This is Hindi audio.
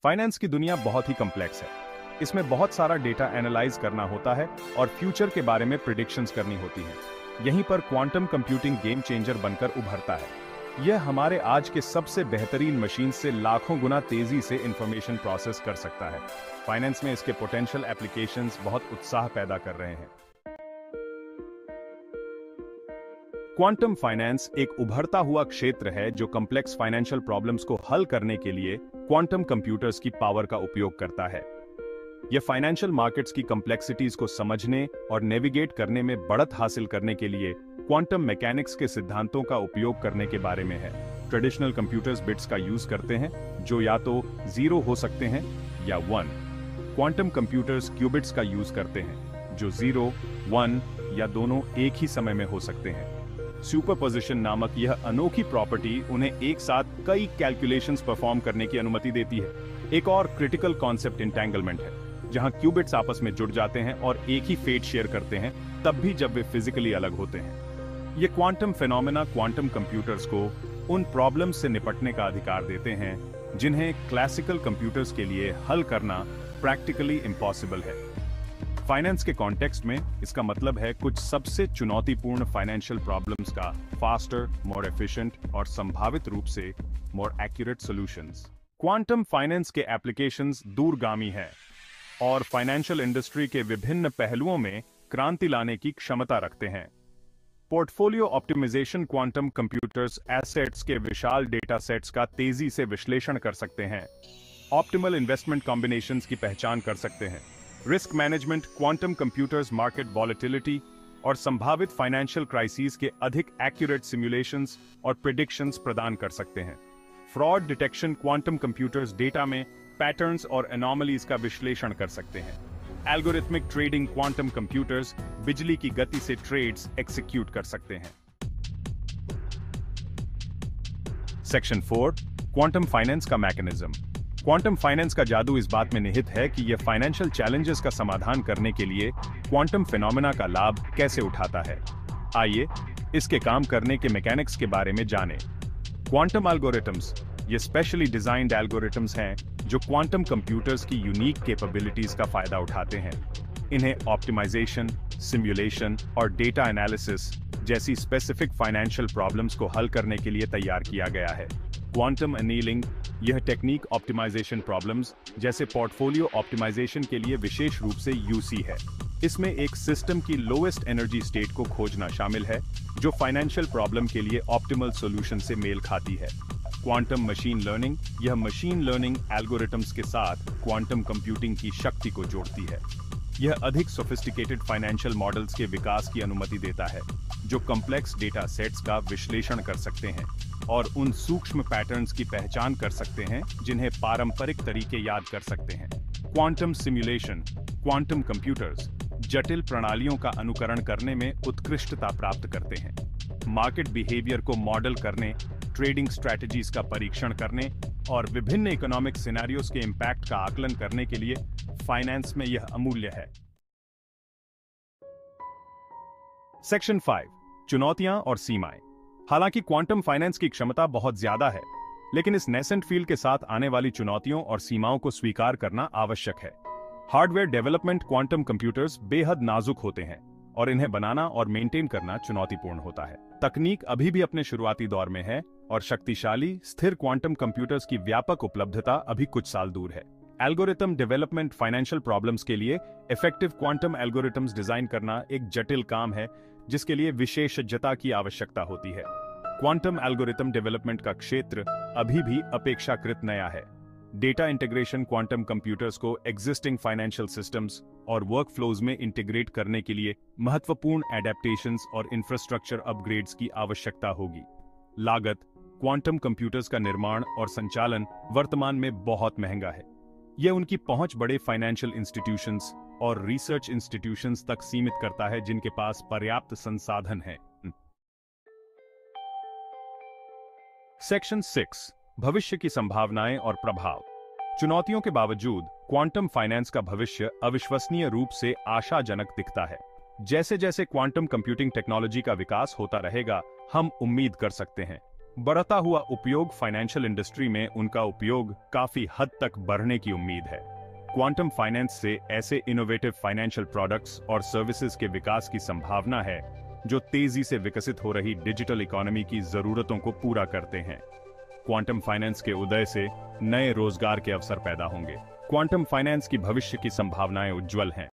फाइनेंस की दुनिया बहुत ही कॉम्प्लेक्स है। इसमें बहुत सारा डेटा एनालाइज करना होता है और फ्यूचर के बारे में प्रिडिक्शंस करनी होती है। यहीं पर क्वांटम कंप्यूटिंग गेम चेंजर बनकर उभरता है। यह हमारे आज के सबसे बेहतरीन मशीन से लाखों गुना तेजी से इंफॉर्मेशन प्रोसेस कर सकता है। फाइनेंस में इसके पोटेंशियल एप्लीकेशंस बहुत उत्साह पैदा कर रहे हैं। क्वांटम फाइनेंस एक उभरता हुआ क्षेत्र है जो कॉम्प्लेक्स फाइनेंशियल प्रॉब्लम्स को हल करने के लिए क्वांटम कंप्यूटर्स की पावर का उपयोग करता है। यह फाइनेंशियल मार्केट्स की कॉम्प्लेक्सिटीज को समझने और नेविगेट करने में बढ़त हासिल करने के लिए क्वांटम मैकेनिक्स के सिद्धांतों का उपयोग करने के बारे में है। ट्रेडिशनल कंप्यूटर्स बिट्स का यूज करते हैं जो या तो 0 हो सकते हैं या 1। क्वांटम कंप्यूटर्स क्यूबिट्स का यूज करते हैं जो 0, 1 या दोनों एक ही समय में हो सकते हैं। सुपरपोजिशन नामक यह अनोखी प्रॉपर्टी उन्हें एक साथ कई कैलकुलेशंस परफॉर्म करने की अनुमति देती है। एक और क्रिटिकल कॉन्सेप्ट इंटेंगलमेंट है, जहां क्यूबिट्स आपस में जुड़ जाते हैं और एक ही फेट शेयर करते हैं, तब भी जब वे फिजिकली अलग होते हैं। ये क्वांटम फिनोमेना क्वांटम कंप्यूटर्स को उन प्रॉब्लम्स से निपटने का अधिकार देते हैं जिन्हें क्लासिकल कंप्यूटर्स के लिए हल करना प्रैक्टिकली इम्पॉसिबल है। फाइनेंस के कॉन्टेक्स्ट में इसका मतलब है कुछ सबसे चुनौतीपूर्ण फाइनेंशियल प्रॉब्लम्स का फास्टर, मोर एफिशिएंट और संभावित रूप से more accurate solutions. Quantum finance के एप्लीकेशंस दूरगामी है और फाइनेंशियल इंडस्ट्री के विभिन्न पहलुओं में क्रांति लाने की क्षमता रखते हैं। Portfolio optimisation quantum computers assets के विशाल डेटा सेट्स का तेजी से विश्लेषण कर सकते हैं। ऑप्टिमल इन्वेस्टमेंट कॉम्बिनेशंस की पहचान कर सकते हैं। Risk management quantum computers market volatility और संभावित फाइनेंशियल क्राइसिस के अधिक एक्यूरेट सिमुलेशंस और प्रिडिक्शंस प्रदान कर सकते हैं। Fraud detection quantum computers data में पैटर्न्स और एनॉमलीज का विश्लेषण कर सकते हैं। एल्गोरिथमिक ट्रेडिंग क्वांटम कंप्यूटर्स बिजली की गति से ट्रेड्स एग्जीक्यूट कर सकते हैं। सेक्शन 4 क्वांटम फाइनेंस का मैकेनिज्म। क्वांटम फाइनेंस का जादू इस बात में निहित है कि यह फाइनेंशियल चैलेंजेस का समाधान करने के लिए क्वांटम फिनोमेना का लाभ कैसे उठाता है। आइए इसके काम करने के मैकेनिक्स के बारे में जानें। क्वांटम एल्गोरिथम्स ये स्पेशली डिजाइन्ड एल्गोरिथम्स हैं जो क्वांटम कंप्यूटर्स की यूनिक कैपेबिलिटीज का फायदा उठाते हैं। इन्हें ऑप्टिमाइजेशन, सिमुलेशन और डेटा एनालिसिस जैसी स्पेसिफिक फाइनेंशियल प्रॉब्लम्स को हल करने के लिए तैयार किया गया है। क्वांटम एनीलिंग यह टेक्निक ऑप्टिमाइजेशन प्रॉब्लम्स जैसे पोर्टफोलियो ऑप्टिमाइजेशन के लिए विशेष रूप से यूसी है। इसमें एक सिस्टम की लोएस्ट एनर्जी स्टेट को खोजना शामिल है जो फाइनेंशियल प्रॉब्लम के लिए ऑप्टिमल सॉल्यूशन से मेल खाती है। क्वांटम मशीन लर्निंग यह मशीन लर्निंग एल्गोरिथम्स के साथ क्वांटम कंप्यूटिंग की शक्ति को जोड़ती है। यह अधिक सोफिस्टिकेटेड फाइनेंशियल मॉडल्स के विकास की अनुमति देता है जो कॉम्प्लेक्स डेटा सेट्स का विश्लेषण कर सकते हैं और उन सूक्ष्म पैटर्न्स की पहचान कर सकते हैं जिन्हें पारंपरिक तरीके याद कर सकते हैं। क्वांटम सिमुलेशन क्वांटम कंप्यूटर्स जटिल प्रणालियों का अनुकरण करने में उत्कृष्टता प्राप्त करते हैं। मार्केट बिहेवियर को मॉडल करने, ट्रेडिंग स्ट्रैटेजीज का परीक्षण करने और विभिन्न इकोनॉमिक सिनेरियोज के इम्पैक्ट का आकलन करने के लिए फाइनेंस में यह अमूल्य है। सेक्शन 5 चुनौतियां और सीमाएं। हालांकि क्वांटम फाइनेंस की क्षमता बहुत ज्यादा है, लेकिन इस नेसेंट फील्ड के साथ आने वाली चुनौतियों और सीमाओं को स्वीकार करना आवश्यक है। हार्डवेयर डेवलपमेंट क्वांटम कंप्यूटर्स बेहद नाजुक होते हैं और इन्हें बनाना और मेंटेन करना चुनौतीपूर्ण होता है। तकनीक अभी भी अपने शुरुआती दौर में है और शक्तिशाली स्थिर क्वांटम कंप्यूटर्स की व्यापक उपलब्धता अभी कुछ साल दूर है। एल्गोरिथम डेवलपमेंट फाइनेंशियल प्रॉब्लम्स के लिए इफेक्टिव क्वांटम एल्गोरिथम्स डिजाइन करना एक जटिल काम है जिसके लिए विशेषज्ञता की आवश्यकता होती है। क्वांटम एल्गोरिथम डेवलपमेंट का क्षेत्र अभी भी अपेक्षाकृत नया है। डेटा इंटीग्रेशन क्वांटम कंप्यूटर्स को एग्जिस्टिंग फाइनेंशियल सिस्टम्स और वर्कफ्लोज में इंटीग्रेट करने के लिए महत्वपूर्ण एडेप्टेशंस और इंफ्रास्ट्रक्चर अपग्रेड्स की आवश्यकता होगी। लागत क्वांटम कंप्यूटर्स का निर्माण और संचालन वर्तमान में बहुत महंगा है। यह उनकी पहुंच बड़े फाइनेंशियल इंस्टीट्यूशंस और रिसर्च इंस्टीट्यूशंस तक सीमित करता है जिनके पास पर्याप्त संसाधन हैं। सेक्शन 6 भविष्य की संभावनाएं और प्रभाव। चुनौतियों के बावजूद क्वांटम फाइनेंस का भविष्य अविश्वसनीय रूप से आशाजनक दिखता है। जैसे जैसे क्वांटम कंप्यूटिंग टेक्नोलॉजी का विकास होता रहेगा, हम उम्मीद कर सकते हैं बढ़ता हुआ उपयोग फाइनेंशियल इंडस्ट्री में उनका उपयोग काफी हद तक बढ़ने की उम्मीद है। क्वांटम फाइनेंस से ऐसे इनोवेटिव फाइनेंशियल प्रोडक्ट्स और सर्विसेज के विकास की संभावना है जो तेजी से विकसित हो रही डिजिटल इकोनॉमी की जरूरतों को पूरा करते हैं। क्वांटम फाइनेंस के उदय से नए रोजगार के अवसर पैदा होंगे। क्वांटम फाइनेंस की भविष्य की संभावनाएं उज्जवल हैं।